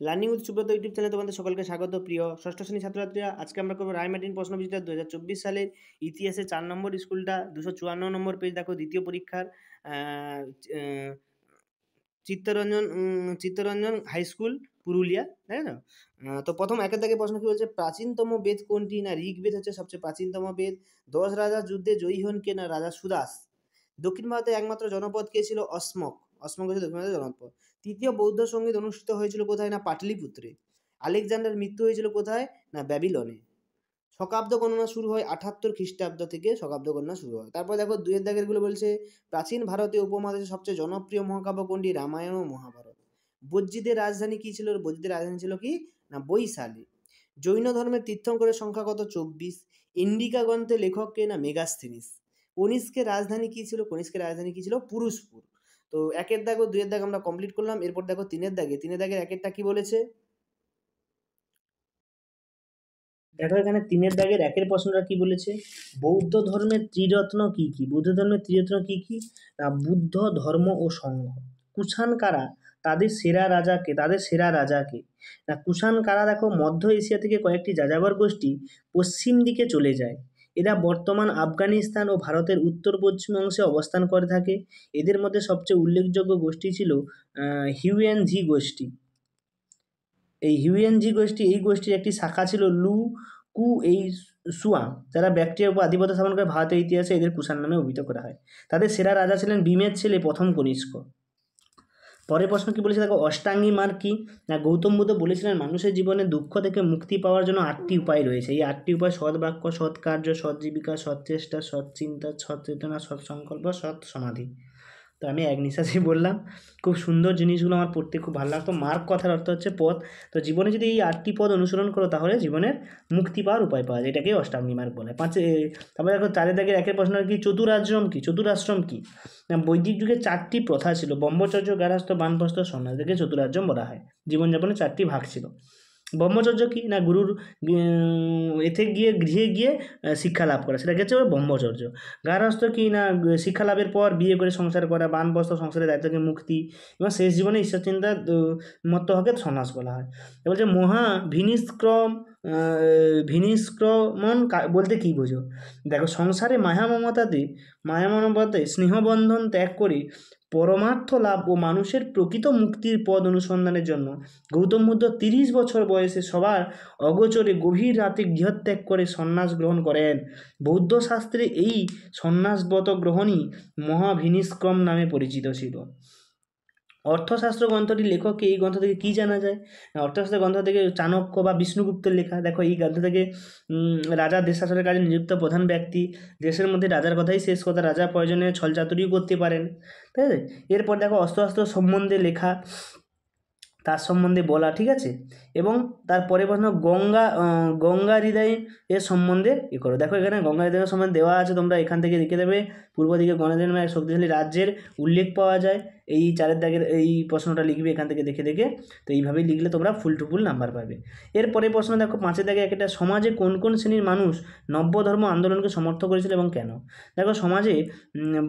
Learning with Subrata YouTube চ্যানেলে তোমাদের সকলকে স্বাগত। প্রিয় ষষ্ঠ শ্রেণী ছাত্রছাত্রীরা, আজকে আমরা করবো রায়মার্টিন প্রশ্নবিচিত্রা 2024 সালের ইতিহাসে 4 নম্বর স্কুলটা 254 নম্বর পেজ। দেখো, দ্বিতীয় পরীক্ষার চিত্তরঞ্জন হাই স্কুল, পুরুলিয়া, তাই না? তো প্রথম একের দাগে প্রশ্ন কি বলছে, প্রাচীনতম বেদ কোনটি? না ঋগ্বেদ হচ্ছে সবচেয়ে প্রাচীনতম বেদ। 10 রাজা যুদ্ধে জয়ী হন কে? না রাজা সুদাস। দক্ষিণ ভারতে একমাত্র জনপদ কে ছিল? অসমক। অসমক হচ্ছে দক্ষিণ ভারতের জনপদ। তৃতীয় বৌদ্ধ সঙ্গীত অনুষ্ঠিত হয়েছিল কোথায়? না পাটলিপুত্রে। আলেকজান্ডার মৃত্যু হয়েছিল কোথায়? না ব্যাবিলনে। শকাব্দ গণনা শুরু হয় 78 খ্রিস্টাব্দ থেকে শকাব্দ গণনা শুরু হয়। তারপর দেখো, দুয়ের দাগের গুলো বলছে, প্রাচীন ভারতীয় উপমহাদেশের সবচেয়ে জনপ্রিয় মহাকাব্য কোনটি? রামায়ণ ও মহাভারত। বজ্জীদের রাজধানী কি ছিল? বজ্জীদের রাজধানী ছিল কি? না বৈশালী। জৈন ধর্মের তীর্থঙ্করের সংখ্যা কত? 24। ইন্ডিকা গ্রন্থের লেখক কে? না মেগাস্থিনিস। কনিষ্কের রাজধানী কি ছিল? কনিষ্কের রাজধানী কি ছিল? পুরুষপুর। তো একের দাগ ও দুয়ের দাগ আমরা কমপ্লিট করলাম। এরপর দেখো তিনের দাগের একেরটা কি বলেছে। দেখো এখানে তিনের দাগের একের প্রশ্নটা কি বলেছে, বৌদ্ধ ধর্মের ত্রিরত্ন কি কি? বৌদ্ধ ধর্মের ত্রিরত্ন কি কি? না বুদ্ধ, ধর্ম ও সংঘ। কুষাণ কারা? তাদের সেরা রাজাকে। না কুষাণ কারা, দেখো মধ্য এশিয়া থেকে কয়েকটি যাযাবর গোষ্ঠী পশ্চিম দিকে চলে যায়। এরা বর্তমান আফগানিস্তান ও ভারতের উত্তর পশ্চিম অংশে অবস্থান করে থাকে। এদের মধ্যে সবচেয়ে উল্লেখযোগ্য গোষ্ঠী ছিল হিউয়েনঝি গোষ্ঠী। এই হিউয়েনঝি গোষ্ঠী, এই গোষ্ঠীর একটি শাখা ছিল লু কু এই সুয়াং, যারা ব্যাকট্রিয়ার উপর আধিপত্য স্থাপন করে ভারতের ইতিহাসে এদের কুষাণ নামে অভিহিত করা হয়। তাদের সেরা রাজা ছিলেন ভীমের ছেলে প্রথম কনিষ্ক। পরের প্রশ্ন কি বলেছে দেখো, অষ্টাঙ্গী মার্গ কি? না গৌতম বুদ্ধ বলেছিলেন মানুষের জীবনে দুঃখ থেকে মুক্তি পাওয়ার জন্য 8টি উপায় রয়েছে। এই 8টি উপায় সৎ বাক্য, সৎ কার্য, সৎ জীবিকা, সৎ চেষ্টা, সৎ চিন্তা, সৎ চেতনা, সৎ সংকল্প, সৎ সমাধি। তো আমি এক নিঃশ্বাসেই বললাম। খুব সুন্দর জিনিসগুলো আমার পড়তে খুব ভালো লাগতো। মার্গ কথার অর্থ হচ্ছে পথ। তো জীবনে যদি এই 8টি পদ অনুসরণ করো তাহলে জীবনের মুক্তি পাওয়ার উপায় পাওয়া যায়, এটাকে অষ্টাঙ্গী মার্গ বলে। তারপরে দেখো চারের দাগের একের প্রশ্ন কি, চতুরাশ্রম কি? চতুরাশ্রম কি? না বৈদিক যুগে 4টি প্রথা ছিল, ব্রহ্মচর্য, গার্হস্থ্য, বানপ্রস্থ, সন্ন্যাস, থেকে চতুরাশ্রম বলা হয়। জীবনযাপনে 4টি ভাগ ছিল। ব্রহ্মচর্য কি? না গুরুর গৃহে গিয়ে শিক্ষা লাভ করা, সেটাকে হচ্ছে ব্রহ্মচর্য। গার্হস্থ্য কি? না শিক্ষা লাভের পর বিয়ে করে সংসার করা। বানপ্রস্থ সংসারের দায়িত্ব থেকে মুক্তি এবং শেষ জীবনে ঈশ্বর চিন্তা মত্ত হকে সন্ন্যাস বলা হয়। বলছে ভিনিষ্ক্রমণ বলতে কী বোঝো? দেখো, সংসারে মায়ামমতাতে স্নেহবন্ধন ত্যাগ করে পরমার্থ লাভ ও মানুষের প্রকৃত মুক্তির পদ অনুসন্ধানের জন্য গৌতম বুদ্ধ 30 বছর বয়সে সবার অগোচরে গভীর রাতে গৃহত্যাগ করে সন্ন্যাস গ্রহণ করেন। বৌদ্ধ শাস্ত্রে এই সন্ন্যাসব্রত গ্রহণই মহাভিনিষ্ক্রম নামে পরিচিত ছিল। অর্থশাস্ত্র গ্রন্থটির লেখককে, এই গ্রন্থ থেকে কী জানা যায়? অর্থশাস্ত্র গ্রন্থ থেকে চাণক্য বা বিষ্ণুগুপ্তের লেখা। দেখো এই গ্রন্থ থেকে রাজা দেশ শাসনের কাজে নিযুক্ত প্রধান ব্যক্তি, দেশের মধ্যে রাজার কথাই শেষ কথা, রাজা প্রয়োজনে ছলচাতুরিও করতে পারেন, ঠিক আছে? এরপর দেখো অস্ত্র সম্বন্ধে লেখা, তার সম্বন্ধে বলা, ঠিক আছে? এবং তারপরে প্রশ্ন গঙ্গা হৃদয় এর সম্বন্ধে করো। দেখো এখানে গঙ্গা হৃদয়ের সম্বন্ধে দেওয়া আছে, তোমরা এখান থেকে দেখে দেবে। পূর্ব দিকে গঙ্গা হৃদয় নামে এক শক্তিশালী রাজ্যের উল্লেখ পাওয়া যায়। এই চারের দাগের এই প্রশ্নটা লিখবে এখান থেকে দেখে। তো এইভাবেই লিখলে তোমরা ফুল টু ফুল নাম্বার পাবে। এরপরে প্রশ্ন দেখো, 5-এর দাগে একটা, সমাজে কোন কোন শ্রেণীর মানুষ নব্য ধর্ম আন্দোলনকে সমর্থন করেছিল এবং কেন? দেখো সমাজে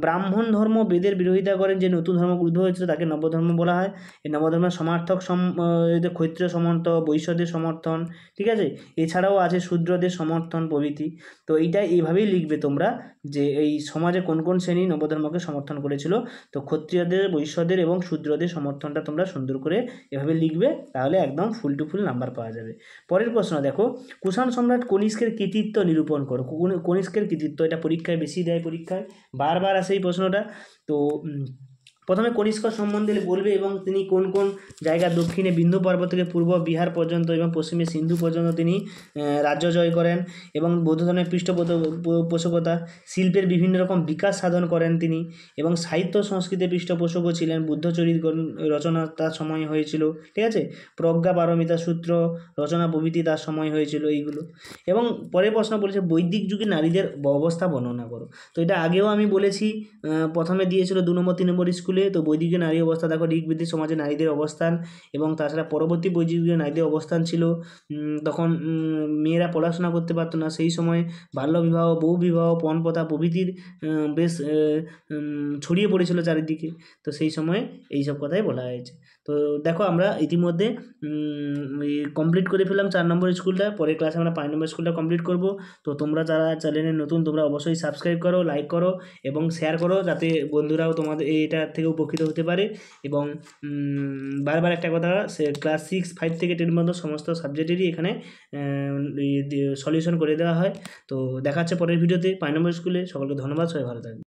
ব্রাহ্মণ ধর্ম বেদের বিরোধিতা করেন, যে নতুন ধর্ম উদ্ভব হয়েছিল তাকে নব্য ধর্ম বলা হয়। এই নবধর্মের সমর্থক ক্ষত্রিয় সমর্থন, বৈশ্যদের সমর্থন, ঠিক আছে? এছাড়াও আছে শূদ্রদের সমর্থন প্রভৃতি। তো এইভাবেই লিখবে তোমরা, যে এই সমাজে কোন কোন শ্রেণী নবধর্মকে সমর্থন করেছিল। তো ক্ষত্রিয়দের, বৈশ্যদের এবং শূদ্রদের সমর্থনটা তোমরা সুন্দর করে এভাবে লিখবে, তাহলে একদম ফুল টু ফুল নাম্বার পাওয়া যাবে। পরের প্রশ্ন দেখো, কুষাণ সম্রাট কনিষ্কের কৃতিত্ব নিরূপণ করো। কনিষ্কের কৃতিত্ব, এটা পরীক্ষায় বেশি দেয়, পরীক্ষায় বারবার আসে এই প্রশ্নটা। তো প্রথমে কনিষ্ক সম্বন্ধে বলবে এবং তিনি কোন কোন জায়গা, দক্ষিণে বিন্ধ্য পর্বত থেকে পূর্ব বিহার পর্যন্ত এবং পশ্চিমে সিন্ধু পর্যন্ত তিনি রাজ্য জয় করেন, এবং বৌদ্ধ ধর্মের পৃষ্ঠপোষকতা, শিল্পের বিভিন্ন রকম বিকাশ সাধন করেন তিনি, এবং সাহিত্য সংস্কৃতির পৃষ্ঠপোষকও ছিলেন। বুদ্ধচরিত রচনা তার সময় হয়েছিল, ঠিক আছে? প্রজ্ঞা পারমিতা সূত্র রচনা প্রভৃতি তার সময় হয়েছিল এইগুলো। এবং পরের প্রশ্ন বলেছে, বৈদিক যুগে নারীদের অবস্থা বর্ণনা করো। তো এটা আগেও আমি বলেছি, প্রথমে দিয়েছিল 2 নম্বর 3 নম্বর স্কুলে। তো বৈদিক নারী অবস্থা দেখো, ঋগ্বেদিক সমাজে নারীদের অবস্থান, এবং তাছাড়া পরবর্তী বৈদিক যুগে নারীদের অবস্থান ছিল, তখন মেয়েরা পড়াশোনা করতে পারতো না। সেই সময় বাল্যবিবাহ, বহুবিবাহ, পণপ্রথা প্রভৃতির বেশ ছড়িয়ে পড়েছিল চারিদিকে। তো সেই সময় এইসব কথাই বলা হয়েছে। তো দেখো আমরা ইতিমধ্যে কমপ্লিট করে ফেললাম 4 নম্বর স্কুলটা, পরের ক্লাসে আমরা 5 নম্বর স্কুলটা কমপ্লিট করব। তো তোমরা যারা চ্যানেলে নতুন তোমরা অবশ্যই সাবস্ক্রাইব করো, লাইক করো এবং শেয়ার করো, যাতে বন্ধুরাও তোমাদের এইটার থেকে উপকৃত হতে পারে। এবং বারবার একটা কথা, ক্লাস 6, 5 থেকে 10 পর্যন্ত সমস্ত সাবজেক্টেরই এখানে সলিউশন করে দেওয়া হয়। তো দেখা হচ্ছে পরের ভিডিওতে 5 নম্বর স্কুলে। সকলকে ধন্যবাদ, সবাই ভালো থাকবে।